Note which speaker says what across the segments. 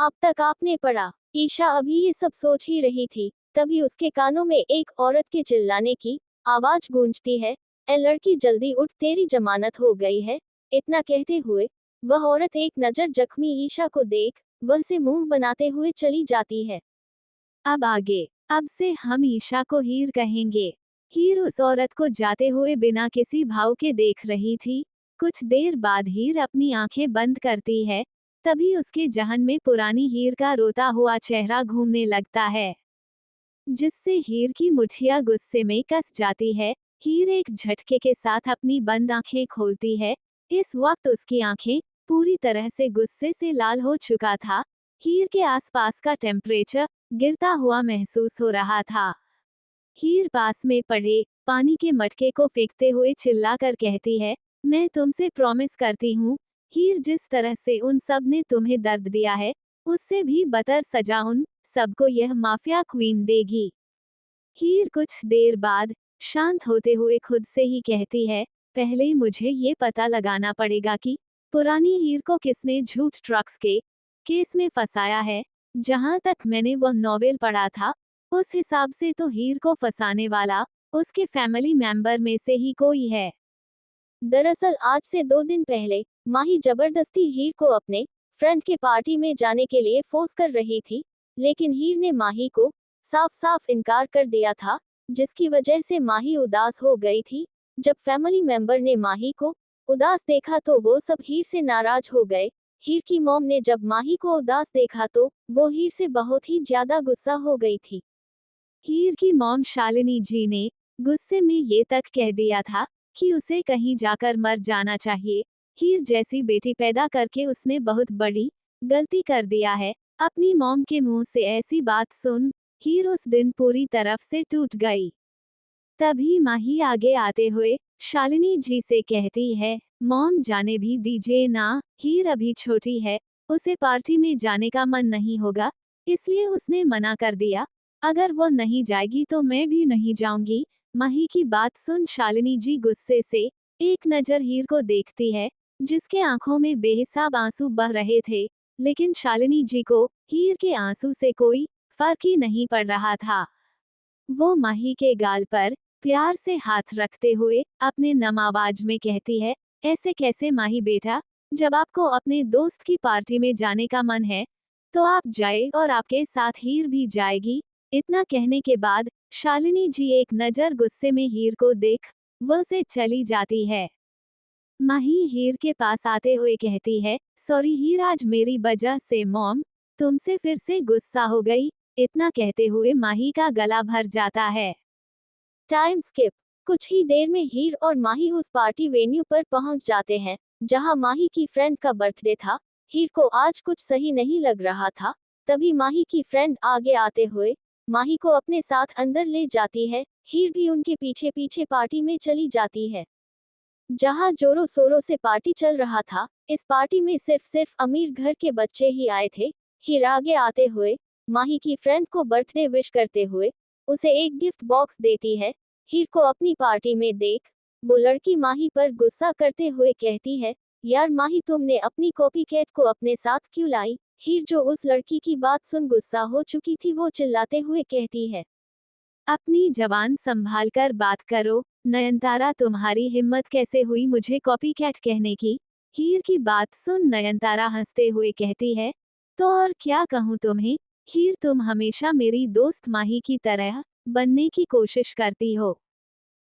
Speaker 1: अब तक आपने पढ़ा। ईशा अभी ये सब सोच ही रही थी, तभी उसके कानों में एक औरत के चिल्लाने की आवाज गूंजती है, ए लड़की जल्दी उठ, तेरी जमानत हो गई है। इतना कहते हुए वह औरत एक नजर जख्मी ईशा को देख वह से मुंह बनाते हुए चली जाती है।
Speaker 2: अब आगे, अब से हम ईशा को हीर कहेंगे। हीर उस औरत को जाते हुए बिना किसी भाव के देख रही थी। कुछ देर बाद हीर अपनी आंखें बंद करती है, तभी उसके जहन में पुरानी हीर का रोता हुआ चेहरा घूमने लगता है, जिससे हीर की मुठिया गुस्से में कस जाती है। हीर एक झटके के साथ अपनी बंद आंखें खोलती है। इस वक्त उसकी आंखें पूरी तरह से गुस्से से लाल हो चुका था। हीर के आसपास का टेम्परेचर गिरता हुआ महसूस हो रहा था। हीर पास में पड़े पानी के मटके को फेंकते हुए चिल्लाकर कहती है, मैं तुमसे प्रॉमिस करती हूँ, हीर, जिस तरह से उन सब ने तुम्हें दर्द दिया है, उससे भी बदतर सजा उन सबको यह माफिया क्वीन देगी। हीर कुछ देर बाद शांत होते हुए खुद से ही कहती है, पहले मुझे ये पता लगाना पड़ेगा कि पुरानी हीर को किसने झूठ ड्रग्स के केस में फंसाया है। जहां तक मैंने वह नॉवेल पढ़ा था, उस हिसाब से तो हीर को फंसाने वाला उसके फैमिली मेंबर में से ही कोई है।
Speaker 1: दरअसल आज से 2 दिन पहले माही जबरदस्ती हीर को अपने फ्रेंड के पार्टी में जाने के लिए फोर्स कर रही थी, लेकिन हीर ने माही को साफ साफ इनकार कर दिया था, जिसकी वजह से माही उदास हो गई थी। जब फैमिली मेंबर ने माही को उदास देखा तो वो सब हीर से नाराज हो गए। हीर की मॉम ने जब माही को उदास देखा तो वो हीर से बहुत ही ज्यादा गुस्सा हो गई थी।
Speaker 2: हीर की मॉम शालिनी जी ने गुस्से में ये तक कह दिया था कि उसे कहीं जाकर मर जाना चाहिए। हीर जैसी बेटी पैदा करके उसने बहुत बड़ी गलती कर दिया है। अपनी मॉम के मुंह से ऐसी बात सुन हीर उस दिन पूरी तरफ से टूट गई। तभी माही आगे आते हुए शालिनी जी से कहती है, मॉम, जाने भी दीजिए ना, हीर अभी छोटी है, उसे पार्टी में जाने का मन नहीं होगा, इसलिए उसने मना कर दिया। अगर वो नहीं जाएगी तो मैं भी नहीं जाऊंगी। माही की बात सुन शालिनी जी गुस्से से एक नजर हीर को देखती है, जिसके आंखों में बेहिसाब आंसू बह रहे थे, लेकिन शालिनी जी को हीर के आंसू से कोई फर्क ही नहीं पड़ रहा था। वो माही के गाल पर प्यार से हाथ रखते हुए अपने नम आवाज में कहती है, ऐसे कैसे माही बेटा, जब आपको अपने दोस्त की पार्टी में जाने का मन है तो आप जाए और आपके साथ हीर भी जाएगी। इतना कहने के बाद शालिनी जी एक नजर गुस्से में हीर को देख वो से चली जाती है। माही हीर के पास आते हुए कहती है, सॉरी हीर, आज मेरी वजह से मॉम तुमसे फिर से गुस्सा हो गई। इतना कहते हुए माही का गला भर जाता है।
Speaker 1: Time skip. कुछ ही देर में हीर और माही उस पार्टी वेन्यू पर पहुंच जाते हैं, जहां माही की फ्रेंड का बर्थडे था। हीर को आज कुछ सही नहीं लग रहा था, तभी माही की फ्रेंड आगे आते हुए माही को अपने साथ अंदर ले जाती है। हीर भी उनके पीछे पीछे पार्टी में चली जाती है, जहां जोरों शोरों से पार्टी चल रहा था। इस पार्टी में सिर्फ अमीर घर के बच्चे ही आए थे। हीर आगे आते हुए माही की फ्रेंड को बर्थडे विश करते हुए उसे एक गिफ्ट बॉक्स देती है। हीर को अपनी पार्टी में देख वो लड़की माही पर गुस्सा करते हुए कहती है, यार माही, तुमने अपनी कॉपीकैट को अपने साथ क्यों लाई। हीर, जो उस लड़की की बात सुन गुस्सा हो चुकी थी, वो चिल्लाते हुए कहती है,
Speaker 2: अपनी जबान संभाल कर बात करो, नयनतारा, तुम्हारी हिम्मत कैसे हुई मुझे कॉपीकैट कहने की। हीर की बात सुन नयनतारा हंसते हुए कहती है, तो और क्या कहूँ तुम्हें हीर, तुम हमेशा मेरी दोस्त माही की तरह बनने की कोशिश करती हो।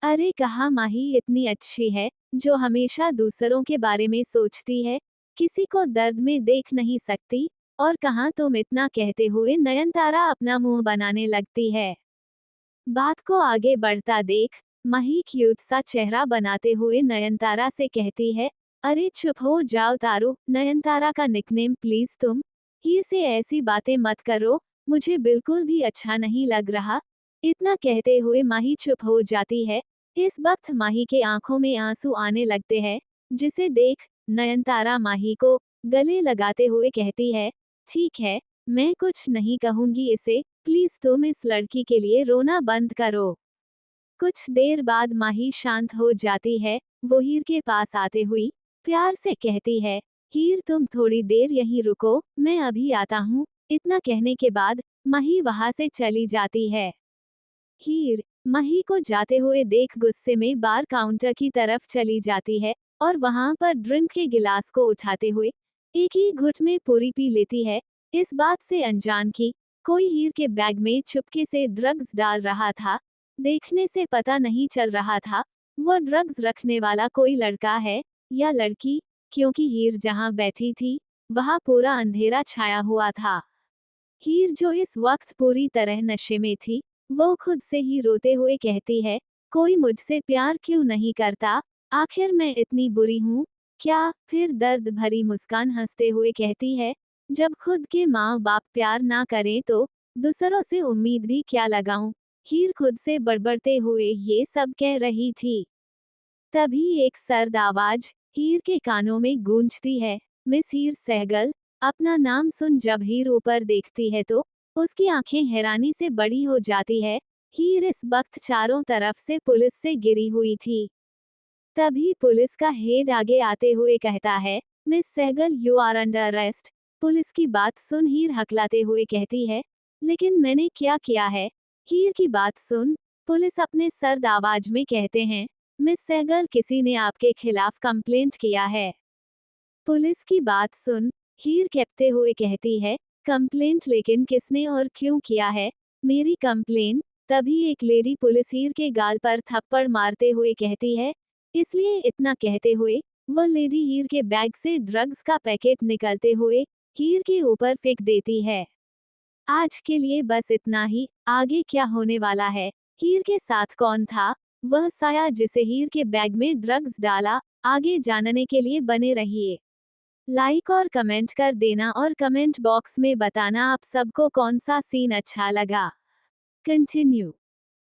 Speaker 2: अरे कहाँ माही इतनी अच्छी है जो हमेशा दूसरों के बारे में सोचती है, किसी को दर्द में देख नहीं सकती। और कहाँ तुम, इतना कहते हुए नयनतारा अपना मुंह बनाने लगती है। बात को आगे बढ़ता देख माही क्यूट सा चेहरा बनाते हुए नयनतारा से कहती है, अरे चुप हो जाओ तारू, नयनतारा का निकनेम प्लीज तुम हीर से ऐसी बातें मत करो, मुझे बिल्कुल भी अच्छा नहीं लग रहा। इतना कहते हुए माही चुप हो जाती है। इस वक्त माही के आंखों में आंसू आने लगते हैं, जिसे देख नयनतारा माही को गले लगाते हुए कहती है, ठीक है, मैं कुछ नहीं कहूंगी इसे, प्लीज तुम इस लड़की के लिए रोना बंद करो। कुछ देर बाद माही शांत हो जाती है। वो हीर के पास आते हुई प्यार से कहती है, हीर तुम थोड़ी देर यहीं रुको, मैं अभी आता हूँ। इतना कहने के बाद माही वहां से चली जाती है। हीर माही को जाते हुए देख गुस्से में बार काउंटर की तरफ चली जाती है और वहां पर ड्रिंक के गिलास को उठाते हुए एक ही घुट में पूरी पी लेती है, इस बात से अनजान कि कोई हीर के बैग में चुपके से ड्रग्स डाल रहा था। देखने से पता नहीं चल रहा था वो ड्रग्स रखने वाला कोई लड़का है या लड़की, क्योंकि हीर जहां बैठी थी वहां पूरा अंधेरा छाया हुआ था। हीर जो इस वक्त पूरी तरह नशे में थी, वो खुद से ही रोते हुए कहती है, कोई मुझसे प्यार क्यों नहीं करता, आखिर मैं इतनी बुरी हूँ क्या? फिर दर्द भरी मुस्कान हंसते हुए कहती है, जब खुद के माँ बाप प्यार ना करें तो दूसरों से उम्मीद भी क्या लगाऊं। हीर खुद से बड़बड़ते हुए ये सब कह रही थी। तभी एक सर्द आवाज हीर के कानों में गूंजती है, मिस हीर सहगल। अपना नाम सुन जब हीर ऊपर देखती है तो उसकी आंखें हैरानी से बड़ी हो जाती है। हीर इस वक्त चारों तरफ से पुलिस से घिरी हुई थी। तभी पुलिस का हेड आगे आते हुए कहता है, miss Sehgal you are under arrest. Police की बात सुन हीर हकलाते हुए कहती है, लेकिन मैंने क्या किया है? हीर की बात सुन पुलिस अपने सर्द आवाज में कहते हैं, मिस सहगल किसी ने आपके खिलाफ कंप्लेंट किया है। पुलिस की बात सुन हीर कहते हुए कहती है, कंप्लेंट? लेकिन किसने और क्यों किया है मेरी कंप्लेंट? तभी एक लेडी पुलिस हीर के गाल पर थप्पड़ मारते हुए कहती है। इसलिए इतना कहते हुए वो लेडी हीर के बैग से ड्रग्स का पैकेट निकलते हुए हीर के ऊपर फेंक देती है। आज के लिए बस इतना ही, आगे क्या होने वाला है, हीर के साथ कौन था वह साया जिसे हीर के बैग में ड्रग्स डाला, आगे जानने के लिए बने रहिए। लाइक और कमेंट कर देना और कमेंट बॉक्स में बताना आप सबको कौन सा सीन अच्छा लगा। कंटिन्यू।